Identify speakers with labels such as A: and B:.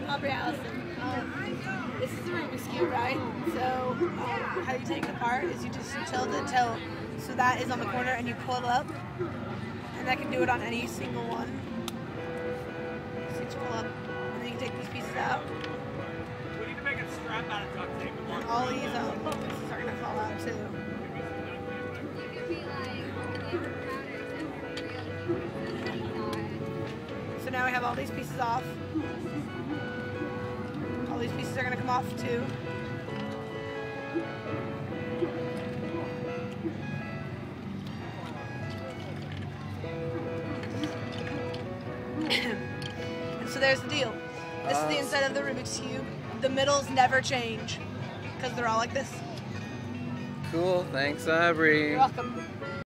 A: Aubrey Allison. This is the Rubik's Cube, right? So how you take it apart is you just tilt it till so that is on the corner and you pull it up. And I can do it on any single one. So you just pull up and then you can take these pieces out.
B: We need to make a strap out of duct tape.
A: And all these pieces are going to fall out too. So now we have all these pieces off. All these pieces are going to come off too. And so there's the deal. This is the inside of the Rubik's Cube. The middles never change because they're all like this.
C: Cool, thanks Aubrey.
A: You're welcome.